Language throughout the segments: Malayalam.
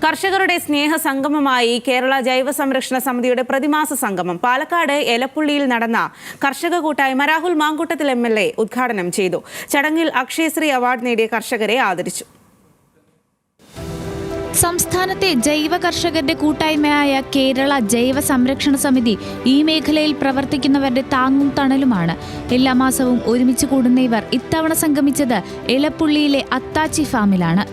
കർഷകരുടെ സ്നേഹ സംഗമമായി കേരള ജൈവ സംരക്ഷണ സമിതിയുടെ പ്രതിമാസ സംഗമം പാലക്കാട് എലപ്പുള്ളിയിൽ നടന്ന കർഷക കൂട്ടായ്മ രാഹുൽ മാങ്കൂട്ടത്തിൽ MLA ഉദ്ഘാടനം ചെയ്തു. ചടങ്ങിൽ അക്ഷയശ്രീ അവാർഡ് നേടിയ കർഷകരെ ആദരിച്ചു. സംസ്ഥാനത്തെ ജൈവ കർഷകരുടെ കൂട്ടായ്മയായ കേരള ജൈവ സംരക്ഷണ സമിതി ഈ മേഖലയിൽ പ്രവർത്തിക്കുന്നവരുടെ താങ്ങും തണലുമാണ്. എല്ലാ മാസവും ഒരുമിച്ച് കൂടുന്ന ഇവർ ഇത്തവണ സംഗമിച്ചത് എലപ്പുള്ളിയിലെ അത്താച്ചി ഫാമിലാണ്.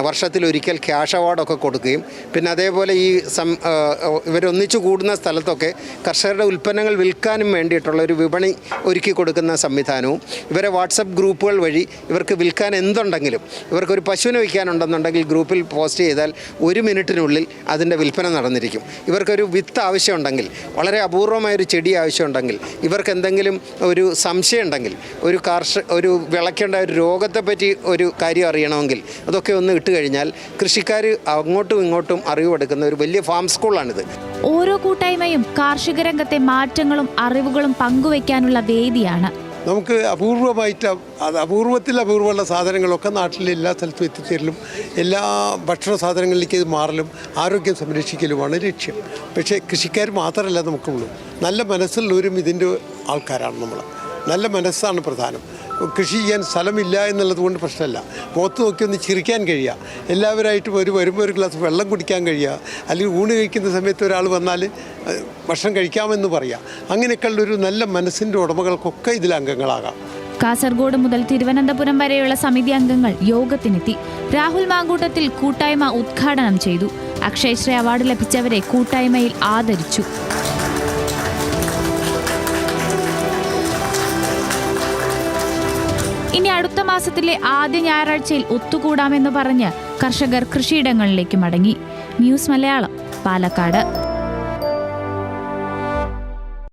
വർഷത്തിലൊരിക്കൽ ക്യാഷ് അവാർഡൊക്കെ കൊടുക്കുകയും പിന്നെ അതേപോലെ ഈ ഇവരൊന്നിച്ചു കൂടുന്ന സ്ഥലത്തൊക്കെ കർഷകരുടെ ഉൽപ്പന്നങ്ങൾ വിൽക്കാനും വേണ്ടിയിട്ടുള്ള ഒരു വിപണി ഒരുക്കി കൊടുക്കുന്ന സംവിധാനവും ഇവരെ വാട്സപ്പ് ഗ്രൂപ്പുകൾ വഴി ഇവർക്ക് വിൽക്കാൻ എന്തുണ്ടെങ്കിലും ഇവർക്കൊരു പശുവിനെ വിൽക്കാനുണ്ടെന്നുണ്ടെങ്കിൽ ഗ്രൂപ്പിൽ പോസ്റ്റ് ചെയ്താൽ 1 മിനിറ്റിനുള്ളിൽ അതിൻ്റെ വിൽപ്പന നടന്നിരിക്കും. ഇവർക്കൊരു വിത്ത് ആവശ്യമുണ്ടെങ്കിൽ, വളരെ അപൂർവമായൊരു ചെടി ആവശ്യമുണ്ടെങ്കിൽ, ഇവർക്ക് എന്തെങ്കിലും ഒരു സംശയം ഉണ്ടെങ്കിൽ, ഒരു വിളയ്ക്കേണ്ട ഒരു രോഗത്തെപ്പറ്റി ഒരു കാര്യം അറിയണമെങ്കിൽ അതൊക്കെ ഒന്ന് ഇട്ട് കഴിഞ്ഞാൽ കൃഷിക്കാർ അങ്ങോട്ടും ഇങ്ങോട്ടും അറിവെടുക്കുന്ന ഒരു വലിയ ഫാം സ്കൂളാണിത്. ഓരോ കൂട്ടായ്മയും കാർഷിക രംഗത്തെ മാറ്റങ്ങളും അറിവുകളും പങ്കുവയ്ക്കാനുള്ള വേദിയാണ്. നമുക്ക് അപൂർവമുള്ള സാധനങ്ങളൊക്കെ നാട്ടിലെ എല്ലാ സ്ഥലത്തും എത്തിച്ചേരലും എല്ലാ ഭക്ഷണ സാധനങ്ങളിലേക്ക് ഇത് മാറലും ആരോഗ്യം സംരക്ഷിക്കലുമാണ് ലക്ഷ്യം. പക്ഷേ കൃഷിക്കാർ മാത്രമല്ല നമുക്കുള്ളൂ, നല്ല മനസ്സുള്ളവരും ഇതിൻ്റെ ആൾക്കാരാണ്. നമ്മൾ നല്ല മനസ്സാണ് പ്രധാനം. കൃഷി ചെയ്യാൻ സ്ഥലമില്ല എന്നുള്ളത് കൊണ്ട് പ്രശ്നമല്ല, മുഖത്ത് നോക്കി ഒന്ന് ചിരിക്കാൻ കഴിയുക, എല്ലാവരായിട്ടും വരുമ്പോൾ ഒരു ഗ്ലാസ് വെള്ളം കുടിക്കാൻ കഴിയുക, അല്ലെങ്കിൽ ഊണ് കഴിക്കുന്ന സമയത്ത് ഒരാൾ വന്നാൽ ഭക്ഷണം കഴിക്കാമെന്ന് പറയുക, അങ്ങനെയൊക്കെയുള്ളൊരു നല്ല മനസ്സിൻ്റെ ഉടമകൾക്കൊക്കെ ഇതിൽ അംഗങ്ങളാകാം. കാസർഗോഡ് മുതൽ തിരുവനന്തപുരം വരെയുള്ള സമിതി അംഗങ്ങൾ യോഗത്തിനെത്തി. രാഹുൽ മാങ്കൂട്ടത്തിൽ കൂട്ടായ്മ ഉദ്ഘാടനം ചെയ്തു. അക്ഷയശ്രീ അവാർഡ് ലഭിച്ചവരെ കൂട്ടായ്മയിൽ ആദരിച്ചു. ഇനി അടുത്ത മാസത്തിലെ ആദ്യ ഞായറാഴ്ചയിൽ ഒത്തുകൂടാമെന്ന് പറഞ്ഞ് കർഷകർ കൃഷിയിടങ്ങളിലേക്ക് മടങ്ങി. ന്യൂസ് മലയാളം, പാലക്കാട്.